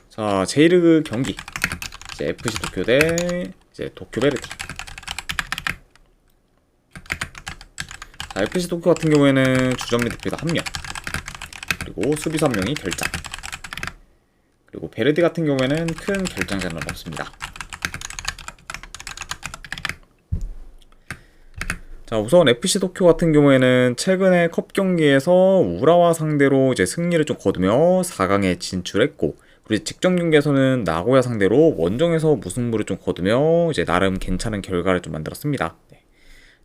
자, J리그 경기. 이제 FC 도쿄 대 이제 도쿄 베르디. 자, FC 도쿄 같은 경우에는 주전 미드필더 1명, 그리고 수비수 1명이 결장. 그리고 베르디 같은 경우에는 큰 결장자는 없습니다. 자, 우선 FC 도쿄 같은 경우에는 최근에 컵 경기에서 우라와 상대로 이제 승리를 좀 거두며 4강에 진출했고, 그리고 직전 경기에서는 나고야 상대로 원정에서 무승부를 좀 거두며 이제 나름 괜찮은 결과를 좀 만들었습니다. 네.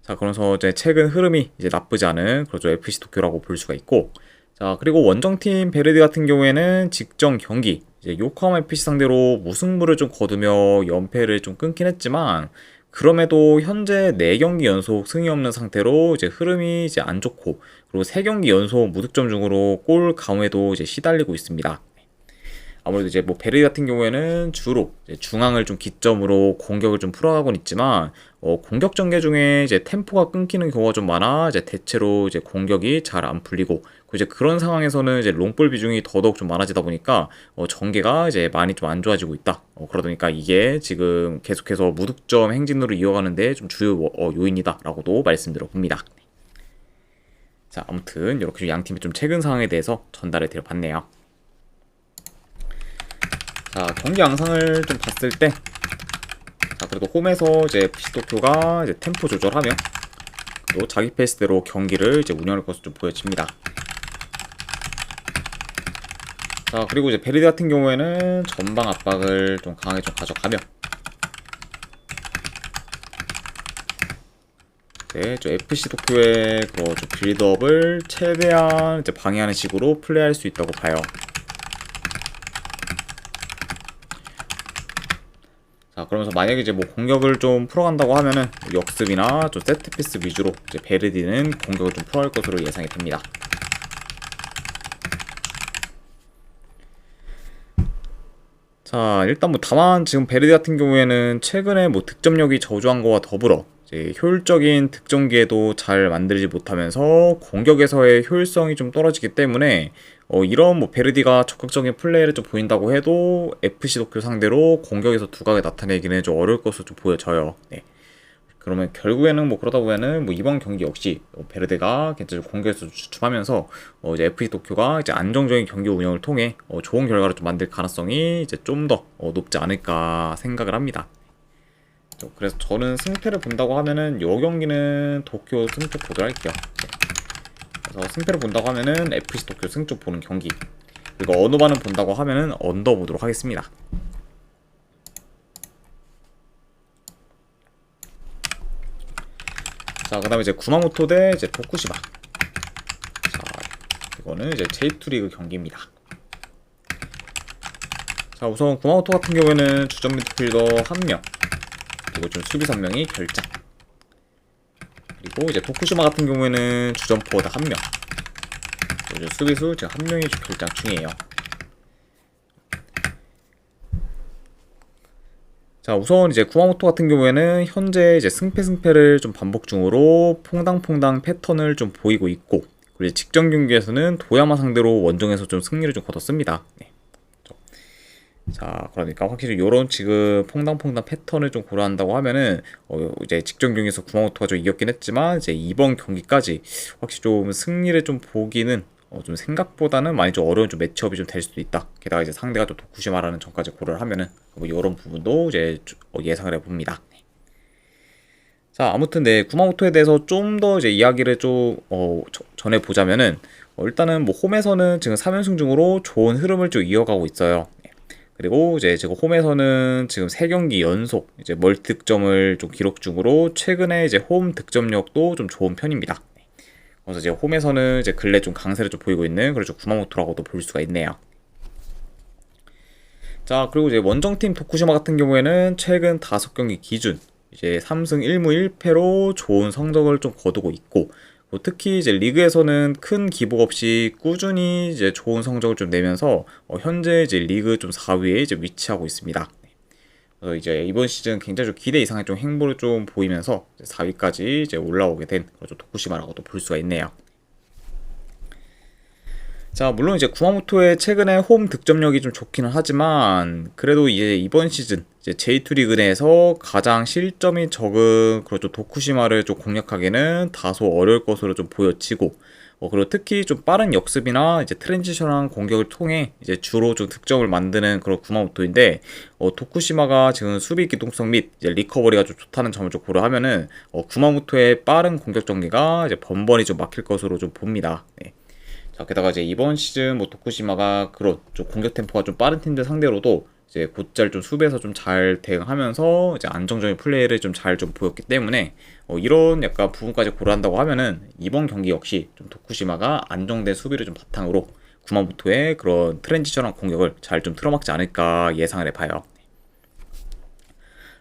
자, 그러면서 이제 최근 흐름이 이제 나쁘지 않은 그렇죠 FC 도쿄라고 볼 수가 있고, 자, 그리고 원정팀 베르디 같은 경우에는 직전 경기 이제 요코하마 FC 상대로 무승부를 좀 거두며 연패를 좀 끊긴 했지만, 그럼에도 현재 4경기 연속 승이 없는 상태로 이제 흐름이 이제 안 좋고, 그리고 3경기 연속 무득점 중으로 골 강회도 이제 시달리고 있습니다. 아무래도 이제 뭐 베르디 같은 경우에는 주로 이제 중앙을 좀 기점으로 공격을 좀 풀어가곤 있지만, 공격 전개 중에 이제 템포가 끊기는 경우가 좀 많아 이제 대체로 이제 공격이 잘 안 풀리고, 이제 그런 상황에서는 이제 롱볼 비중이 더더욱 좀 많아지다 보니까 전개가 이제 많이 좀 안 좋아지고 있다. 그러다 보니까 이게 지금 계속해서 무득점 행진으로 이어가는데 좀 주요 요인이다라고도 말씀드려 봅니다. 자, 아무튼 이렇게 양 팀의 좀 최근 상황에 대해서 전달을 드려봤네요. 자, 경기 양상을 좀 봤을 때, 자, 그래도 홈에서 이제 FC 도쿄가 이제 템포 조절하며 또 자기 페이스대로 경기를 이제 운영할 것으로 좀 보여집니다. 자, 그리고 이제 베르디 같은 경우에는 전방 압박을 좀 강하게 좀 가져가며, 네, 저 FC 도쿄의 그런 좀 빌드업을 최대한 이제 방해하는 식으로 플레이할 수 있다고 봐요. 자, 그러면서 만약에 이제 뭐 공격을 좀 풀어간다고 하면은 역습이나 좀 세트피스 위주로 이제 베르디는 공격을 좀 풀어갈 것으로 예상이 됩니다. 자, 일단 뭐 다만 지금 베르디 같은 경우에는 최근에 뭐 득점력이 저조한 거와 더불어 이제 효율적인 득점기에도 잘 만들지 못하면서 공격에서의 효율성이 좀 떨어지기 때문에 이런 뭐 베르디가 적극적인 플레이를 좀 보인다고 해도 FC 도쿄 상대로 공격에서 두각을 나타내기는 좀 어려울 것으로 좀 보여져요. 네. 그러면 결국에는 뭐 그러다 보면은 뭐 이번 경기 역시 베르데가 괜찮은 공격에서 주춤하면서 이제 FC 도쿄가 이제 안정적인 경기 운영을 통해 좋은 결과를 좀 만들 가능성이 이제 좀 더 높지 않을까 생각을 합니다. 그래서 저는 승패를 본다고 하면은 이 경기는 도쿄 승쪽 보도록 할게요. 네. 그래서 승패를 본다고 하면은 FC 도쿄 승쪽 보는 경기, 그리고 어느 반은 본다고 하면은 언더 보도록 하겠습니다. 자, 그 다음에 이제 구마모토 대 이제 도쿠시마. 자, 이거는 이제 J2 리그 경기입니다. 자, 우선 구마모토 같은 경우에는 주전 미드필더 1명, 그리고 좀 수비 3명이 결장. 그리고 이제 도쿠시마 같은 경우에는 주전 포워드 1명, 그리고 수비수 지금 1명이 좀 결장 중이에요. 자, 우선 이제 구마모토 같은 경우에는 현재 이제 승패를 좀 반복 중으로 퐁당퐁당 패턴을 좀 보이고 있고, 그리고 직전 경기에서는 도야마 상대로 원정에서 좀 승리를 좀 거뒀습니다. 네. 자, 그러니까 확실히 요런 지금 퐁당퐁당 패턴을 좀 고려한다고 하면은 이제 직전 경기에서 구마모토가 좀 이겼긴 했지만, 이제 이번 경기까지 확실히 좀 승리를 좀 보기는 좀 생각보다는 많이 좀 어려운 좀 매치업이 좀 될 수도 있다. 게다가 이제 상대가 또 도쿠시마라는 점까지 고려를 하면은 뭐 이런 부분도 이제 예상을 해봅니다. 자, 아무튼 네, 구마모토에 대해서 좀 더 이제 이야기를 좀 전해 보자면은 일단은 뭐 홈에서는 지금 3연승 중으로 좋은 흐름을 좀 이어가고 있어요. 그리고 이제 지금 홈에서는 지금 3경기 연속 이제 멀티 득점을 좀 기록 중으로 최근에 이제 홈 득점력도 좀 좋은 편입니다. 그래서 이제 홈에서는 이제 근래 좀 강세를 좀 보이고 있는 그렇죠 구마모토라고도 볼 수가 있네요. 자, 그리고 이제 원정팀 도쿠시마 같은 경우에는 최근 5경기 기준 이제 3승 1무 1패로 좋은 성적을 좀 거두고 있고, 특히 이제 리그에서는 큰 기복 없이 꾸준히 이제 좋은 성적을 좀 내면서 현재 이제 리그 좀 4위에 이제 위치하고 있습니다. 그래서 이제 이번 시즌 굉장히 좀 기대 이상의 좀 행보를 좀 보이면서 4위까지 이제 올라오게 된 도쿠시마라고도 볼 수가 있네요. 자, 물론 이제 구마모토의 최근에 홈 득점력이 좀 좋기는 하지만 그래도 이제 이번 시즌 이제 J2 리그 내에서 가장 실점이 적은 그렇죠 도쿠시마를 좀 공략하기는 다소 어려울 것으로 좀 보여지고 그리고 특히 좀 빠른 역습이나 이제 트랜지션한 공격을 통해 이제 주로 좀 득점을 만드는 그런 구마모토인데 도쿠시마가 지금 수비 기동성 및 이제 리커버리가 좀 좋다는 점을 좀 고려하면은 구마모토의 빠른 공격 전개가 이제 번번이 좀 막힐 것으로 좀 봅니다. 네. 자, 게다가 이제 이번 시즌 뭐 도쿠시마가 그런 좀 공격 템포가 좀 빠른 팀들 상대로도 이제 곧잘 좀 수비에서 좀 잘 대응하면서 이제 안정적인 플레이를 좀 잘 좀 보였기 때문에 이런 약간 부분까지 고려한다고 하면은 이번 경기 역시 좀 도쿠시마가 안정된 수비를 좀 바탕으로 구마모토의 그런 트랜지션한 공격을 잘 좀 틀어막지 않을까 예상을 해봐요.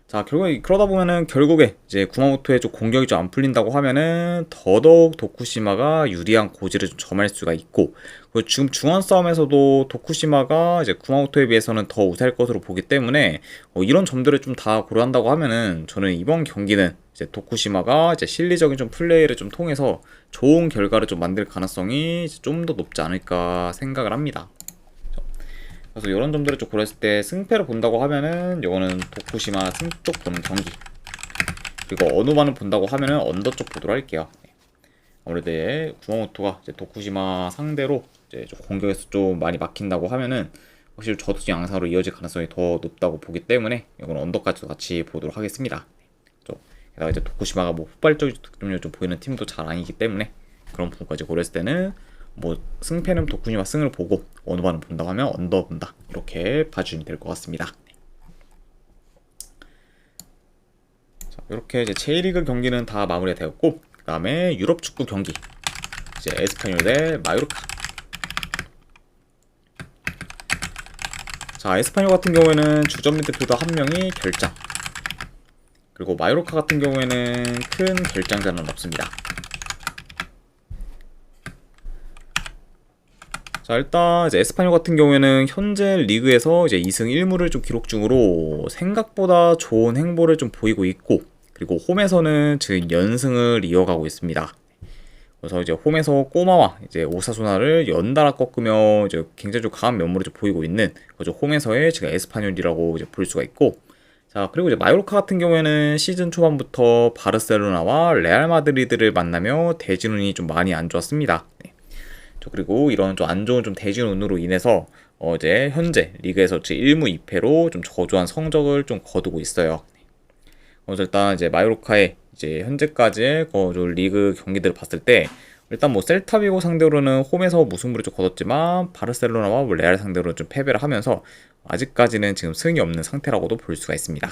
자, 결국에 그러다 보면은 결국에 이제 구마모토의 좀 공격이 좀 안 풀린다고 하면은 더더욱 도쿠시마가 유리한 고지를 좀 점할 수가 있고, 그리고 지금 중원 싸움에서도 도쿠시마가 이제 구마모토에 비해서는 더 우세할 것으로 보기 때문에 이런 점들을 좀 다 고려한다고 하면은 저는 이번 경기는 이제 도쿠시마가 이제 실리적인 좀 플레이를 좀 통해서 좋은 결과를 좀 만들 가능성이 좀 더 높지 않을까 생각을 합니다. 그래서 이런 점들을 좀 고려했을 때 승패를 본다고 하면은 이거는 도쿠시마 승 쪽 보는 경기, 그리고 어느바는 본다고 하면은 언더 쪽 보도록 할게요. 아무래도 구마모토가 이제 도쿠시마 상대로 이제 좀 공격에서 좀 많이 막힌다고 하면은 확실히 저투 양상으로 이어질 가능성이 더 높다고 보기 때문에 이건 언더까지도 같이 보도록 하겠습니다. 게다가 이제 도쿠시마가 뭐 폭발적인 득점력을 좀 보이는 팀도 잘 아니기 때문에 그런 부분까지 고려했을 때는 뭐 승패는 도쿠시마 승을 보고 어느 바는 본다고 하면 언더 본다, 이렇게 봐주시면 될 것 같습니다. 자, 이렇게 이제 J리그 경기는 다 마무리가 되었고, 그 다음에 유럽 축구 경기 이제 에스파뇰 대 마요르카. 자, 에스파뇰 같은 경우에는 주전 미드필더 한 명이 결장, 그리고 마요르카 같은 경우에는 큰 결장자는 없습니다. 자, 일단 이제 에스파뇰 같은 경우에는 현재 리그에서 이제 2승 1무를 좀 기록 중으로 생각보다 좋은 행보를 좀 보이고 있고, 그리고 홈에서는 지금 연승을 이어가고 있습니다. 그래서 이제 홈에서 꼬마와 이제 오사수나를 연달아 꺾으며 이제 굉장히 좀 강한 면모를 좀 보이고 있는 그죠 홈에서의 지금 에스파뇰이라고 이제 볼 수가 있고, 자, 그리고 이제 마요르카 같은 경우에는 시즌 초반부터 바르셀로나와 레알 마드리드를 만나며 대진운이 좀 많이 안 좋았습니다. 그리고 이런 좀 안 좋은 좀 대진운으로 인해서 이제 현재 리그에서 1무 2패로 좀 저조한 성적을 좀 거두고 있어요. 그래서 일단 이제 마요르카의 이제 현재까지의 리그 경기들을 봤을 때 일단 뭐 셀타비고 상대로는 홈에서 무승부를 좀 거뒀지만 바르셀로나와 뭐 레알 상대로 좀 패배를 하면서 아직까지는 지금 승이 없는 상태라고도 볼 수가 있습니다.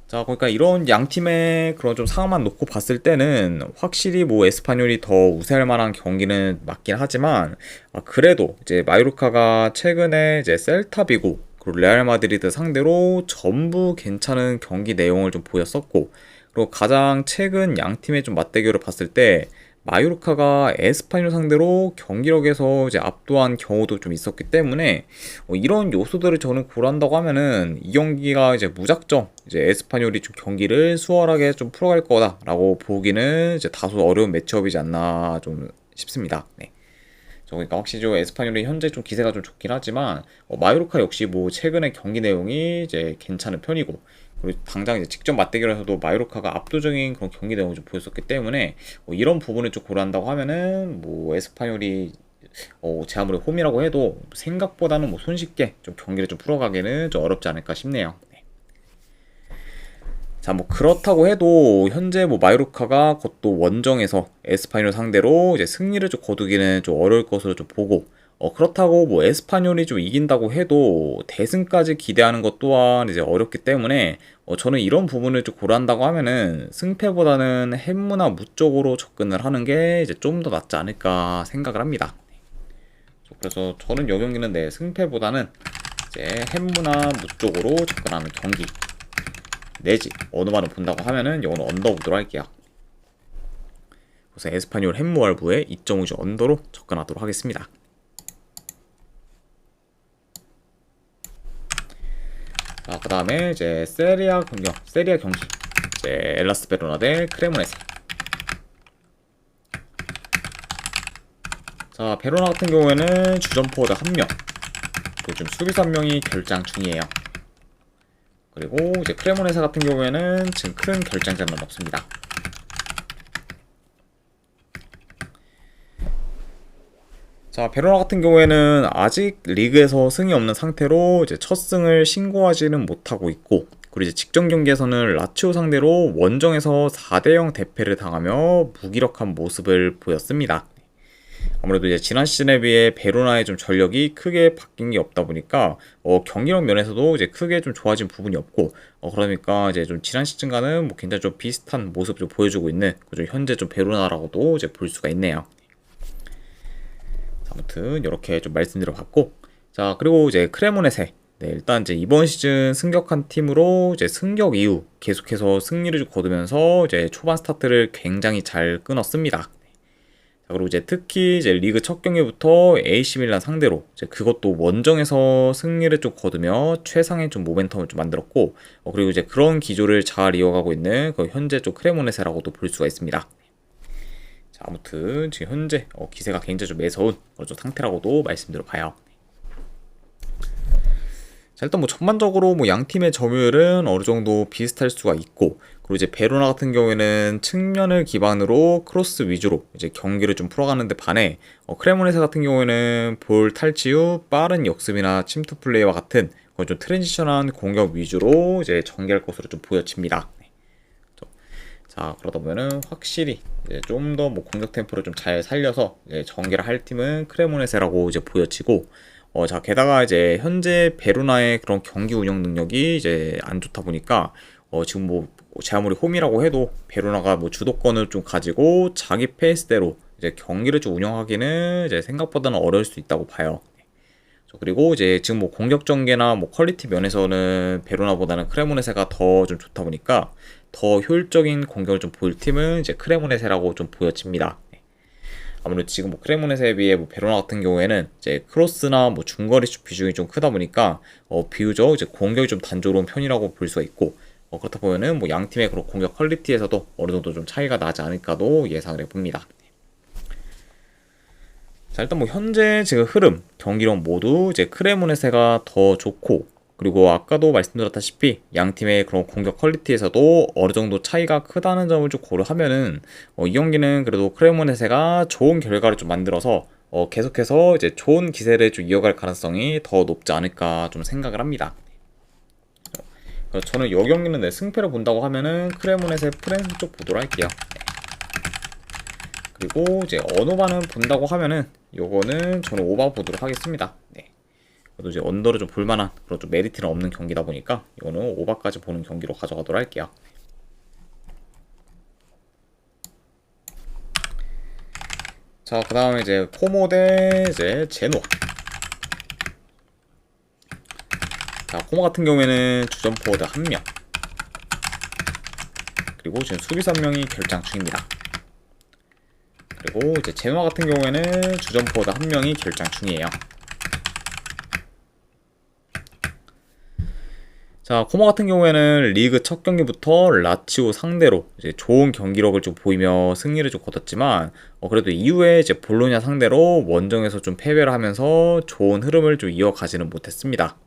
자, 그러니까 이런 양 팀의 그런 좀 상황만 놓고 봤을 때는 확실히 뭐 에스파뇰이 더 우세할 만한 경기는 맞긴 하지만 그래도 이제 마요르카가 최근에 이제 셀타비고 그리고 레알 마드리드 상대로 전부 괜찮은 경기 내용을 좀 보였었고, 그리고 가장 최근 양 팀의 좀 맞대결을 봤을 때 마요르카가 에스파뇰 상대로 경기력에서 이제 압도한 경우도 좀 있었기 때문에 이런 요소들을 저는 고려한다고 하면은 이 경기가 이제 무작정 이제 에스파뇰이 좀 경기를 수월하게 좀 풀어갈 거다라고 보기는 이제 다소 어려운 매치업이지 않나 좀 싶습니다. 네. 그러니까 확실히 좀 에스파뇰이 현재 좀 기세가 좀 좋긴 하지만 마요르카 역시 뭐 최근의 경기 내용이 이제 괜찮은 편이고, 그리고 당장 이제 직접 맞대결에서도 마요르카가 압도적인 그런 경기 내용을 좀 보였었기 때문에 이런 부분을 좀 고려한다고 하면은 뭐 에스파뇰이 제 아무리 홈이라고 해도 생각보다는 뭐 손쉽게 좀 경기를 좀 풀어가기는 좀 어렵지 않을까 싶네요. 네. 자, 뭐 그렇다고 해도 현재 뭐 마요르카가 그것도 원정에서 에스파뇰 상대로 이제 승리를 좀 거두기는 좀 어려울 것으로 좀 보고, 그렇다고 뭐 에스파뇰이 좀 이긴다고 해도 대승까지 기대하는 것 또한 이제 어렵기 때문에 저는 이런 부분을 좀 고려한다고 하면은 승패보다는 햄무나 무 쪽으로 접근을 하는 게 이제 좀 더 낫지 않을까 생각을 합니다. 그래서 저는 이 경기는 내 승패보다는 이제 햄무나 무 쪽으로 접근하는 경기 내지 어느 바는 본다고 하면은 이거는 언더 보도록 할게요. 그래서 에스파뇰 햄무알부의 2.5주 언더로 접근하도록 하겠습니다. 자, 그 다음에 이제 세리아 경기 이제 엘라스 베로나 대 크레모네세. 자, 베로나 같은 경우에는 주전 포워드 1명, 그리고 지금 수비수 1명이 결장 중이에요. 그리고 이제 크레모네세 같은 경우에는 지금 큰 결장자는 없습니다. 자, 베로나 같은 경우에는 아직 리그에서 승이 없는 상태로 이제 첫 승을 신고하지는 못하고 있고, 그리고 이제 직전 경기에서는 라치오 상대로 원정에서 4대0 대패를 당하며 무기력한 모습을 보였습니다. 아무래도 이제 지난 시즌에 비해 베로나의 좀 전력이 크게 바뀐 게 없다 보니까 경기력 면에서도 이제 크게 좀 좋아진 부분이 없고, 그러니까 이제 좀 지난 시즌과는 뭐 굉장히 좀 비슷한 모습을 좀 보여주고 있는 좀 현재 좀 베로나라고도 이제 볼 수가 있네요. 아무튼 이렇게 좀 말씀드려봤고, 자, 그리고 이제 크레모네세, 네, 일단 이제 이번 시즌 승격한 팀으로 이제 승격 이후 계속해서 승리를 좀 거두면서 이제 초반 스타트를 굉장히 잘 끊었습니다. 자, 그리고 이제 특히 이제 리그 첫 경기부터 AC 밀란 상대로 이제 그것도 원정에서 승리를 좀 거두며 최상의 좀 모멘텀을 좀 만들었고, 그리고 이제 그런 기조를 잘 이어가고 있는 그 현재 좀 크레모네세라고도 볼 수가 있습니다. 자, 아무튼 지금 현재 기세가 굉장히 좀 매서운 그런 상태라고도 말씀드려봐요. 자, 일단 뭐 전반적으로 뭐 양 팀의 점유율은 어느 정도 비슷할 수가 있고, 그리고 이제 베로나 같은 경우에는 측면을 기반으로 크로스 위주로 이제 경기를 좀 풀어가는데 반해, 크레모네세 같은 경우에는 볼 탈취 후 빠른 역습이나 침투 플레이와 같은 좀 트랜지션한 공격 위주로 이제 전개할 것으로 좀 보여집니다. 자, 그러다 보면은 확실히 좀 더 뭐 공격 템포를 좀 잘 살려서 전개를 할 팀은 크레모네세라고 이제 보여지고, 자, 게다가 이제 현재 베로나의 그런 경기 운영 능력이 이제 안 좋다 보니까 지금 뭐 제 아무리 홈이라고 해도 베로나가 뭐 주도권을 좀 가지고 자기 페이스대로 이제 경기를 좀 운영하기는 이제 생각보다는 어려울 수 있다고 봐요. 그리고 이제 지금 뭐 공격 전개나 뭐 퀄리티 면에서는 베로나보다는 크레모네세가 더 좀 좋다 보니까 더 효율적인 공격을 좀 보일 팀은 이제 크레모네세라고 좀 보여집니다. 아무래도 지금 뭐 크레모네세에 비해 뭐 베로나 같은 경우에는 이제 크로스나 뭐 중거리 슛 비중이 좀 크다 보니까 비교적 이제 공격이 좀 단조로운 편이라고 볼 수가 있고, 그렇다 보면은 뭐 양 팀의 그런 공격 퀄리티에서도 어느 정도 좀 차이가 나지 않을까도 예상을 해봅니다. 자, 일단 뭐 현재 지금 흐름, 경기력 모두 이제 크레모네세가 더 좋고, 그리고 아까도 말씀드렸다시피 양 팀의 그런 공격 퀄리티에서도 어느 정도 차이가 크다는 점을 좀 고려하면은 이 경기는 그래도 크레모네세가 좋은 결과를 좀 만들어서 계속해서 이제 좋은 기세를 좀 이어갈 가능성이 더 높지 않을까 좀 생각을 합니다. 그래서 저는 이 경기는 승패를 본다고 하면은 크레모네세 프랜스 쪽 보도록 할게요. 그리고 이제 언어반은 본다고 하면은 요거는 저는 오바 보도록 하겠습니다. 네. 그래도 이제 언더를 좀 볼만한 그런 좀 메리트는 없는 경기다 보니까 이거는 오바까지 보는 경기로 가져가도록 할게요. 자, 그 다음에 이제 코모 대 이제 제노아. 자, 코모 같은 경우에는 주전 포워드 1명, 그리고 지금 수비수 1명이 결장 중입니다. 그리고 이제 제노아 같은 경우에는 주전 포워드 1명이 결장 중이에요. 자, 코모 같은 경우에는 리그 첫 경기부터 라치오 상대로 이제 좋은 경기력을 좀 보이며 승리를 좀 거뒀지만, 그래도 이후에 이제 볼로냐 상대로 원정에서 좀 패배를 하면서 좋은 흐름을 좀 이어가지는 못했습니다.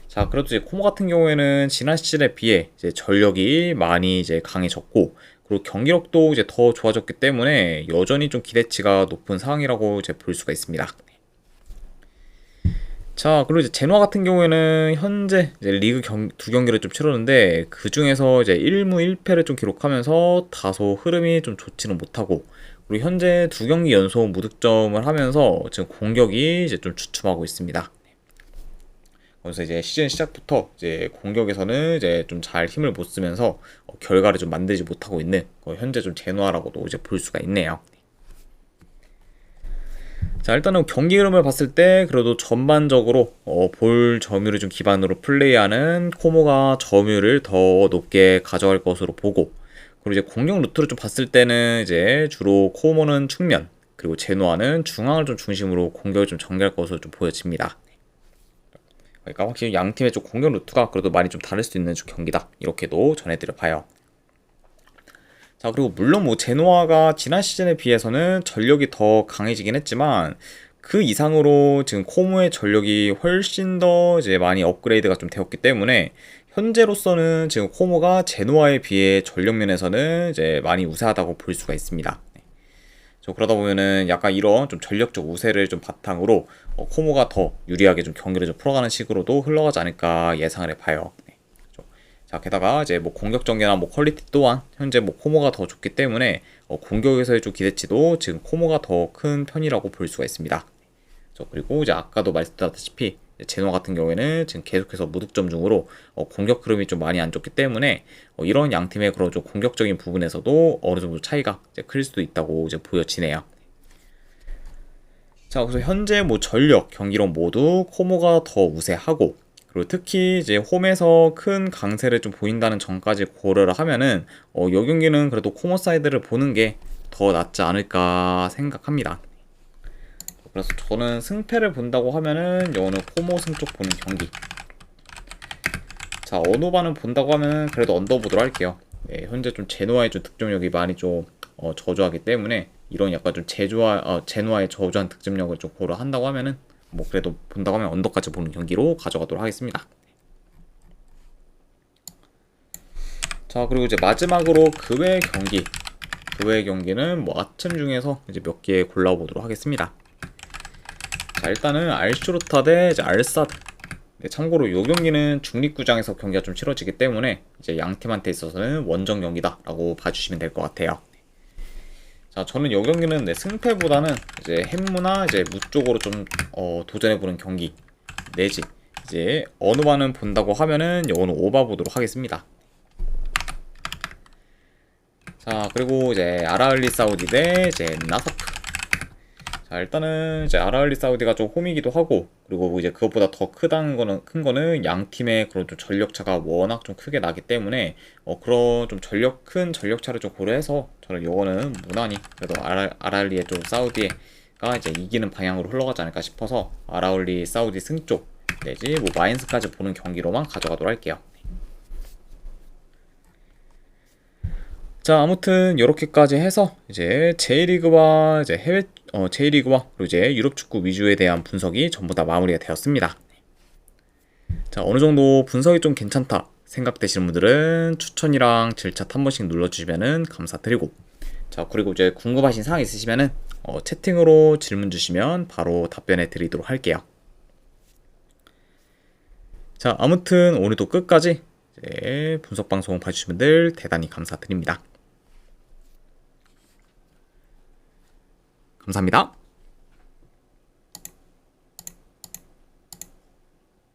자, 그래도 이제 코모 같은 경우에는 지난 시즌에 비해 이제 전력이 많이 이제 강해졌고, 그리고 경기력도 이제 더 좋아졌기 때문에 여전히 좀 기대치가 높은 상황이라고 이제 볼 수가 있습니다. 자, 그리고 이제 제노아 같은 경우에는 현재 이제 리그 두 경기를 좀 치렀는데 그 중에서 이제 1무 1패를 좀 기록하면서 다소 흐름이 좀 좋지는 못하고, 그리고 현재 두 경기 연속 무득점을 하면서 지금 공격이 이제 좀 주춤하고 있습니다. 그래서 이제 시즌 시작부터 이제 공격에서는 이제 좀 잘 힘을 못 쓰면서 결과를 좀 만들지 못하고 있는 현재 좀 제노아라고도 이제 볼 수가 있네요. 자, 일단은 경기 흐름을 봤을 때 그래도 전반적으로 볼 점유율을 좀 기반으로 플레이하는 코모가 점유율을 더 높게 가져갈 것으로 보고, 그리고 이제 공격 루트를 좀 봤을 때는 이제 주로 코모는 측면, 그리고 제노아는 중앙을 좀 중심으로 공격을 좀 전개할 것으로 좀 보여집니다. 그러니까 확실히 양 팀의 좀 공격 루트가 그래도 많이 좀 다를 수 있는 좀 경기다, 이렇게도 전해드려 봐요. 자, 그리고 물론 뭐 제노아가 지난 시즌에 비해서는 전력이 더 강해지긴 했지만 그 이상으로 지금 코모의 전력이 훨씬 더 이제 많이 업그레이드가 좀 되었기 때문에 현재로서는 지금 코모가 제노아에 비해 전력 면에서는 이제 많이 우세하다고 볼 수가 있습니다. 그러다 보면은 약간 이런 좀 전력적 우세를 좀 바탕으로 코모가 더 유리하게 좀 경기를 좀 풀어가는 식으로도 흘러가지 않을까 예상을 해봐요. 네. 자, 게다가 이제 뭐 공격 전개나 뭐 퀄리티 또한 현재 뭐 코모가 더 좋기 때문에 공격에서의 좀 기대치도 지금 코모가 더 큰 편이라고 볼 수가 있습니다. 그리고 이제 아까도 말씀드렸다시피 제노 같은 경우에는 지금 계속해서 무득점 중으로 공격 흐름이 좀 많이 안 좋기 때문에 이런 양 팀의 그런 좀 공격적인 부분에서도 어느 정도 차이가 이제 클 수도 있다고 이제 보여지네요. 자, 그래서 현재 뭐 전력, 경기력 모두 코모가 더 우세하고, 그리고 특히 이제 홈에서 큰 강세를 좀 보인다는 점까지 고려를 하면은 이 경기는 그래도 코모 사이드를 보는 게 더 낫지 않을까 생각합니다. 그래서 저는 승패를 본다고 하면은 여는 코모 승 쪽 보는 경기. 자, 언어반은 본다고 하면은 그래도 언더보드로 할게요. 네, 현재 좀 제노아의 좀 득점력이 많이 좀 저조하기 때문에 이런 약간 좀 제노아의 저조한 득점력을 좀 고려한다고 하면은 뭐 그래도 본다고 하면 언더까지 보는 경기로 가져가도록 하겠습니다. 자, 그리고 이제 마지막으로 그 외의 경기. 그 외의 경기는 뭐 아침 중에서 이제 몇 개 골라보도록 하겠습니다. 자, 일단은 알슈르타 대 이제 알사드. 네, 참고로 이 경기는 중립구장에서 경기가 좀 치러지기 때문에 이제 양 팀한테 있어서는 원정 경기다라고 봐주시면 될 것 같아요. 자, 저는 이 경기는 승패보다는 이제 햄무나 이제 무 쪽으로 좀 도전해보는 경기 내지 이제 어느 반은 본다고 하면은 요거는 오바 보도록 하겠습니다. 자, 그리고 이제 아라을리 사우디 대 이제 나사프. 자, 일단은 이제 아라을리 사우디가 좀 홈이기도 하고, 그리고 이제 그것보다 더 큰 거는 양 팀의 그런 좀 전력차가 워낙 좀 크게 나기 때문에 그런 좀 큰 전력차를 좀 고려해서 저는 요거는 무난히 그래도 아라을리의 좀 사우디가 이제 이기는 방향으로 흘러가지 않을까 싶어서 아라을리 사우디 승쪽 내지 뭐 마인스까지 보는 경기로만 가져가도록 할게요. 자, 아무튼 이렇게까지 해서 이제 J리그와 이제 J리그와 그리고 이제 유럽 축구 위주에 대한 분석이 전부 다 마무리가 되었습니다. 자, 어느 정도 분석이 좀 괜찮다 생각되시는 분들은 추천이랑 질차 한 번씩 눌러주시면은 감사드리고, 자, 그리고 이제 궁금하신 사항 있으시면은 채팅으로 질문 주시면 바로 답변해 드리도록 할게요. 자, 아무튼 오늘도 끝까지 이제 분석 방송 봐주신 분들 대단히 감사드립니다. 감사합니다.